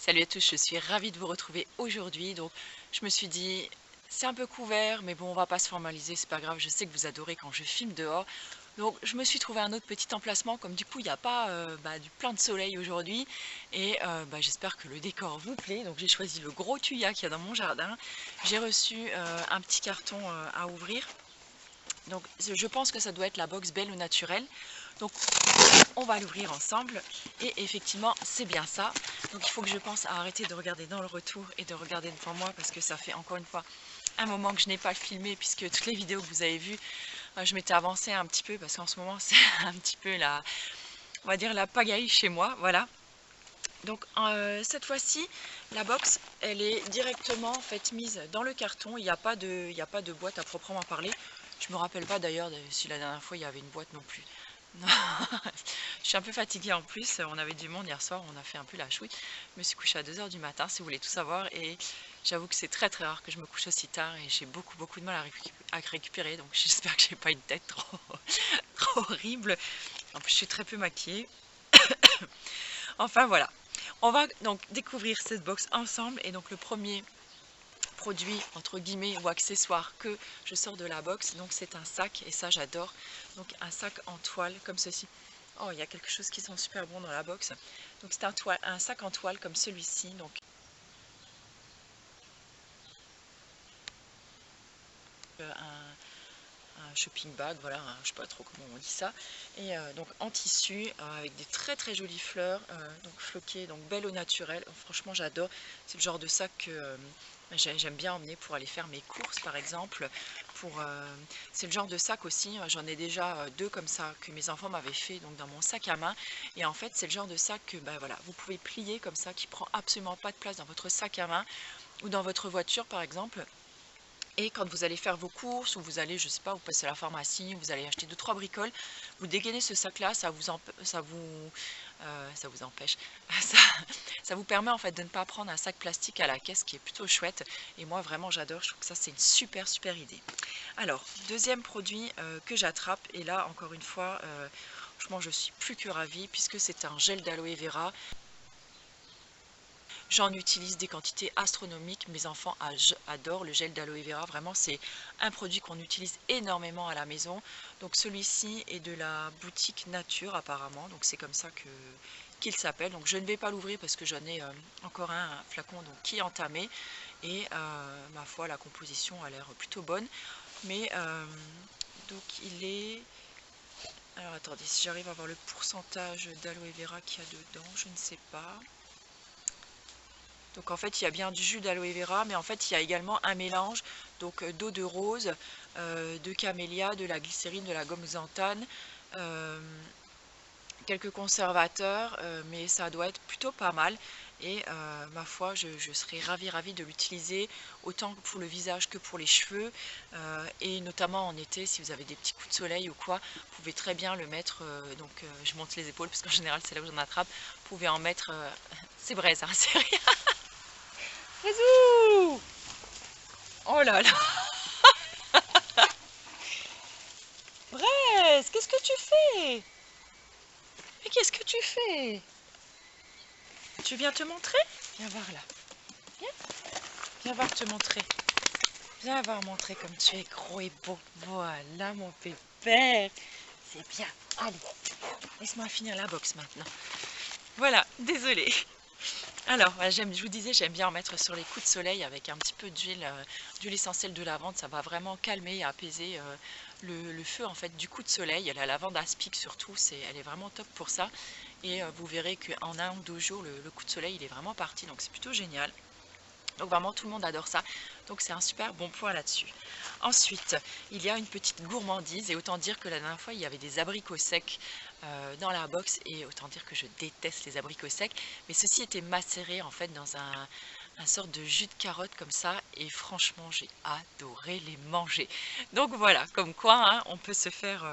Salut à tous, je suis ravie de vous retrouver aujourd'hui. Donc, je me suis dit, c'est un peu couvert, mais bon, on va pas se formaliser, c'est pas grave. Je sais que vous adorez quand je filme dehors. Donc, je me suis trouvé un autre petit emplacement, comme du coup, il n'y a pas du plein de soleil aujourd'hui. Et j'espère que le décor vous plaît. Donc, j'ai choisi le gros tuya qu'il y a dans mon jardin. J'ai reçu un petit carton à ouvrir. Donc, je pense que ça doit être la box Belle au naturel. Donc, on va l'ouvrir ensemble et effectivement c'est bien ça. Donc il faut que je pense à arrêter de regarder dans le retour et de regarder devant moi parce que ça fait encore une fois un moment que je n'ai pas filmé, puisque toutes les vidéos que vous avez vues, je m'étais avancée un petit peu parce qu'en ce moment c'est un petit peu la, on va dire la pagaille chez moi, voilà. Donc cette fois-ci la box elle est directement en fait mise dans le carton. Il n'y a pas de boîte à proprement parler. Je me rappelle pas d'ailleurs si la dernière fois il y avait une boîte non plus. Non. Je suis un peu fatiguée en plus, on avait du monde hier soir, on a fait un peu la chouille. Je me suis couchée à 2 h du matin si vous voulez tout savoir, et j'avoue que c'est très très rare que je me couche aussi tard et j'ai beaucoup de mal à récupérer, donc j'espère que j'ai pas une tête trop, trop horrible. En plus je suis très peu maquillée. Enfin voilà, on va donc découvrir cette box ensemble. Et donc le premier produit entre guillemets ou accessoire que je sors de la box, donc c'est un sac, et ça j'adore. Donc un sac en toile comme ceci. Oh, il y a quelque chose qui sent super bon dans la box. Donc c'est un sac en toile comme celui-ci. Donc un shopping bag, voilà, je sais pas trop comment on dit ça. Et donc en tissu avec des très jolies fleurs, donc floquées, donc belle au naturel. Oh, franchement j'adore. C'est le genre de sac que j'aime bien emmener pour aller faire mes courses par exemple. C'est le genre de sac aussi, j'en ai déjà deux comme ça que mes enfants m'avaient fait donc dans mon sac à main. Et en fait c'est le genre de sac que voilà, vous pouvez plier comme ça, qui prend absolument pas de place dans votre sac à main ou dans votre voiture par exemple. Et quand vous allez faire vos courses, ou vous allez, je sais pas, vous passez à la pharmacie, vous allez acheter 2-3 bricoles, vous dégainez ce sac-là, ça vous empêche, ça, ça vous permet en fait de ne pas prendre un sac plastique à la caisse, qui est plutôt chouette. Et moi vraiment j'adore, je trouve que ça c'est une super idée. Alors, deuxième produit que j'attrape, et là encore une fois, franchement je suis plus que ravie, puisque c'est un gel d'aloe vera. J'en utilise des quantités astronomiques. Mes enfants adorent le gel d'aloe vera. Vraiment, c'est un produit qu'on utilise énormément à la maison. Donc celui-ci est de la boutique Nature apparemment. Donc c'est comme ça qu'il s'appelle. Donc je ne vais pas l'ouvrir parce que j'en ai encore un flacon donc, qui est entamé. Et ma foi, la composition a l'air plutôt bonne. Mais donc il est... Alors attendez, si j'arrive à voir le pourcentage d'aloe vera qu'il y a dedans, je ne sais pas. Donc en fait il y a bien du jus d'aloe vera, mais en fait il y a également un mélange donc d'eau de rose, de camélia, de la glycérine, de la gomme xanthane, quelques conservateurs, mais ça doit être plutôt pas mal. Et ma foi, je serais ravie de l'utiliser autant pour le visage que pour les cheveux, et notamment en été si vous avez des petits coups de soleil ou quoi, vous pouvez très bien le mettre. Je monte les épaules parce qu'en général c'est là où j'en attrape. Vous pouvez en mettre, c'est braise, hein, c'est rien. Bisous. Oh là là, Braise, qu'est-ce que tu fais? Mais qu'est-ce que tu fais? Tu viens te montrer? Viens voir là. Viens, viens voir te montrer. Viens voir montrer comme tu es gros et beau. Voilà mon pépère. C'est bien. Allez, laisse-moi finir la box maintenant. Voilà, désolée. Alors, je vous disais, j'aime bien en mettre sur les coups de soleil avec un petit peu d'huile essentielle de lavande. Ça va vraiment calmer et apaiser le feu en fait du coup de soleil. La lavande aspic surtout, elle est vraiment top pour ça. Et vous verrez qu'en 1 ou 2 jours, le coup de soleil il est vraiment parti. Donc c'est plutôt génial. Donc vraiment tout le monde adore ça, donc c'est un super bon point là-dessus. Ensuite, il y a une petite gourmandise, et autant dire que la dernière fois il y avait des abricots secs dans la box, et autant dire que je déteste les abricots secs, mais ceci était macéré en fait dans un sorte de jus de carotte comme ça, et franchement j'ai adoré les manger. Donc voilà, comme quoi hein, on peut se faire,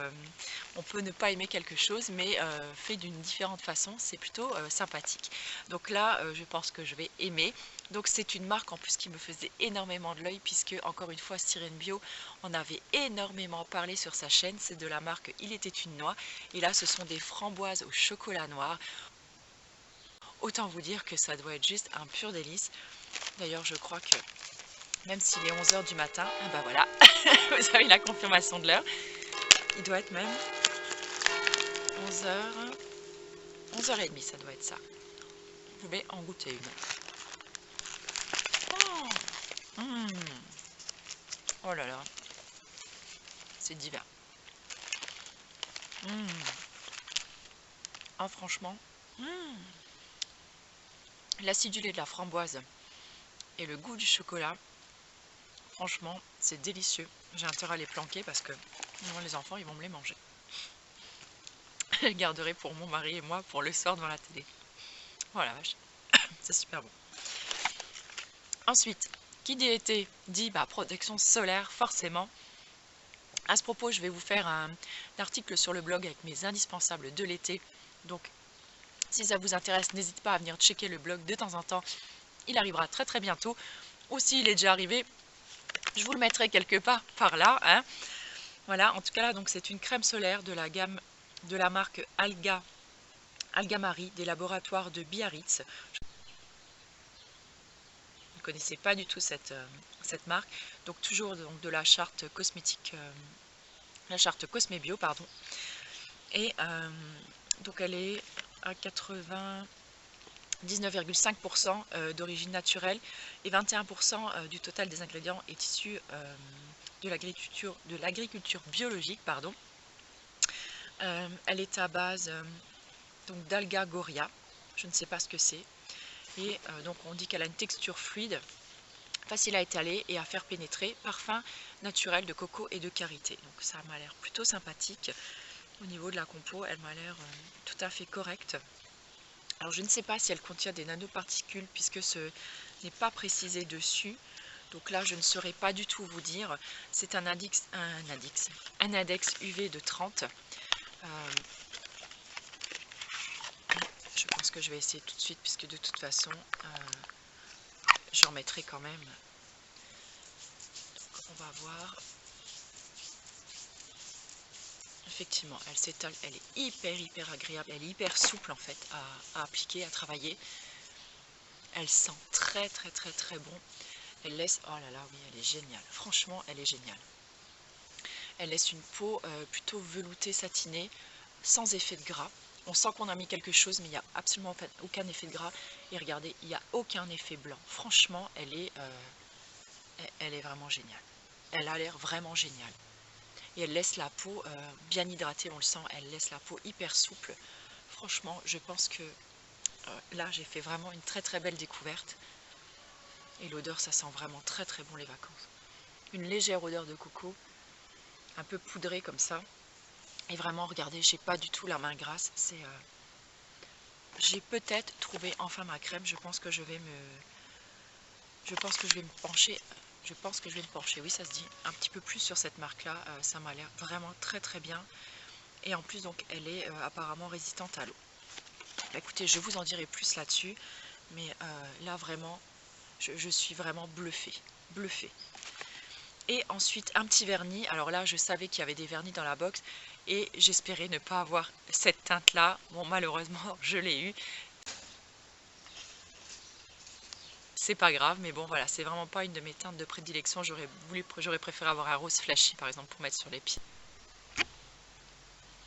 on peut ne pas aimer quelque chose, mais fait d'une différente façon, c'est plutôt sympathique. Donc là, je pense que je vais aimer. Donc c'est une marque en plus qui me faisait énormément de l'œil, puisque encore une fois Cyrène Bio en avait énormément parlé sur sa chaîne. C'est de la marque Il était une noix, et là ce sont des framboises au chocolat noir. autant vous dire que ça doit être juste un pur délice. D'ailleurs, je crois que même s'il est 11 h du matin, ah bah voilà, vous avez la confirmation de l'heure. Il doit être même 11 h, 11 h 30, ça doit être ça. Je vais en goûter une. Oh, oh là là, c'est divin. Ah, franchement, l'acidulé de la framboise et le goût du chocolat, franchement, c'est délicieux. J'ai intérêt à les planquer parce que les enfants, ils vont me les manger. Je les garderai pour mon mari et moi pour le soir devant la télé. Voilà, c'est super bon. Ensuite, qui dit été dit protection solaire, forcément. À ce propos, je vais vous faire un article sur le blog avec mes indispensables de l'été. Donc, si ça vous intéresse, n'hésitez pas à venir checker le blog de temps en temps. Il arrivera très très bientôt. Ou s'il est déjà arrivé, je vous le mettrai quelque part par là. Hein. Voilà, en tout cas là, donc c'est une crème solaire de la gamme de la marque Algamari des laboratoires de Biarritz. Je ne connaissais pas du tout cette marque. Donc toujours donc, de la charte cosmétique, la charte Cosmébio, pardon. Et donc elle est à 99,5% d'origine naturelle et 21% du total des ingrédients est issu de l'agriculture biologique, pardon. Elle est à base donc d'Alga Goria, je ne sais pas ce que c'est, et donc on dit qu'elle a une texture fluide, facile à étaler et à faire pénétrer, parfum naturel de coco et de karité. Donc ça m'a l'air plutôt sympathique. Au niveau de la compo, elle m'a l'air tout à fait correcte. Alors je ne sais pas si elle contient des nanoparticules puisque ce n'est pas précisé dessus. Donc là, je ne saurais pas du tout vous dire. C'est un index UV de 30. Je pense que je vais essayer tout de suite puisque de toute façon, j'en mettrai quand même. Donc, on va voir. Effectivement, elle s'étale, elle est hyper agréable, elle est hyper souple en fait à appliquer, à travailler. Elle sent très bon. Elle laisse, oh là là, oui, elle est géniale. Franchement, elle est géniale. Elle laisse une peau plutôt veloutée, satinée, sans effet de gras. On sent qu'on a mis quelque chose, mais il n'y a absolument aucun effet de gras. Et regardez, il n'y a aucun effet blanc. Franchement, elle est vraiment géniale. Elle a l'air vraiment géniale. Et elle laisse la peau bien hydratée, on le sent, elle laisse la peau hyper souple. Franchement, je pense que là, j'ai fait vraiment une très belle découverte. Et l'odeur, ça sent vraiment très bon les vacances. Une légère odeur de coco, un peu poudrée comme ça. Et vraiment, regardez, j'ai pas du tout la main grasse. J'ai peut-être trouvé enfin ma crème. Je pense que je vais me pencher. Je pense que je vais me pencher, oui ça se dit, un petit peu plus sur cette marque-là. Ça m'a l'air vraiment très bien. Et en plus, donc, elle est apparemment résistante à l'eau. Bah, écoutez, je vous en dirai plus là-dessus. Mais là, vraiment, je suis vraiment bluffée. Et ensuite, un petit vernis. Alors là, je savais qu'il y avait des vernis dans la box. Et j'espérais ne pas avoir cette teinte-là. Bon, malheureusement, je l'ai eu. C'est pas grave, mais bon voilà, c'est vraiment pas une de mes teintes de prédilection. J'aurais préféré avoir un rose flashy par exemple pour mettre sur les pieds.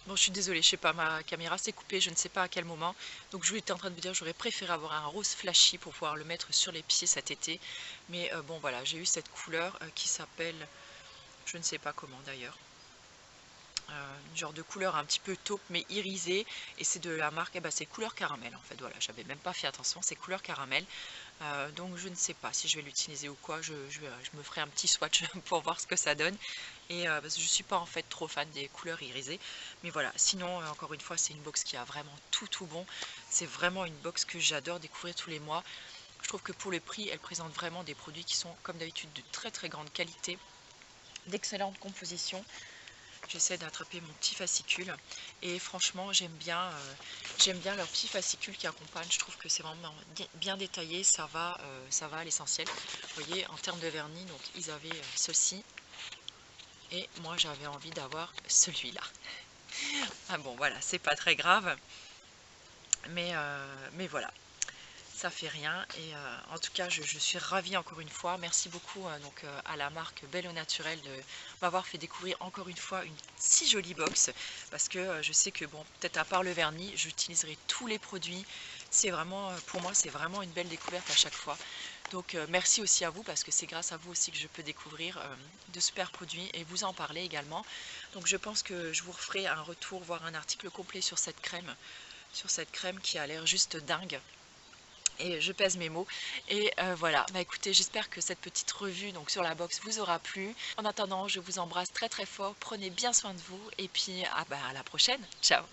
Bon, je suis désolée, je sais pas, ma caméra s'est coupée, je ne sais pas à quel moment. Donc je étais en train de vous dire, j'aurais préféré avoir un rose flashy pour pouvoir le mettre sur les pieds cet été. Mais bon voilà, j'ai eu cette couleur qui s'appelle, je ne sais pas comment d'ailleurs. Genre de couleur un petit peu taupe mais irisée, et c'est de la marque, c'est couleur caramel en fait, voilà, j'avais même pas fait attention, c'est couleur caramel. Donc je ne sais pas si je vais l'utiliser ou quoi, je me ferai un petit swatch pour voir ce que ça donne. Et parce que je suis pas en fait trop fan des couleurs irisées, mais voilà, sinon encore une fois c'est une box qui a vraiment tout bon. C'est vraiment une box que j'adore découvrir tous les mois. Je trouve que pour le prix elle présente vraiment des produits qui sont comme d'habitude de très grande qualité, d'excellente composition. J'essaie d'attraper mon petit fascicule et franchement j'aime bien leurs petits fascicules qui accompagnent. Je trouve que c'est vraiment bien détaillé, ça va à l'essentiel. Vous voyez, en termes de vernis, donc ils avaient ceci et moi j'avais envie d'avoir celui-là. Ah bon voilà, c'est pas très grave, mais voilà. ça fait rien. Et en tout cas, je suis ravie encore une fois. Merci beaucoup à la marque Belle au Naturel de m'avoir fait découvrir encore une fois une si jolie box. Parce que je sais que, bon, peut-être à part le vernis, j'utiliserai tous les produits. C'est vraiment, pour moi, c'est vraiment une belle découverte à chaque fois. Donc merci aussi à vous parce que c'est grâce à vous aussi que je peux découvrir de super produits et vous en parler également. Donc je pense que je vous referai un retour, voire un article complet sur cette crème qui a l'air juste dingue. Et je pèse mes mots. Et voilà, bah écoutez, j'espère que cette petite revue donc sur la box vous aura plu. En attendant, je vous embrasse très très fort, prenez bien soin de vous et puis bah, à la prochaine, ciao.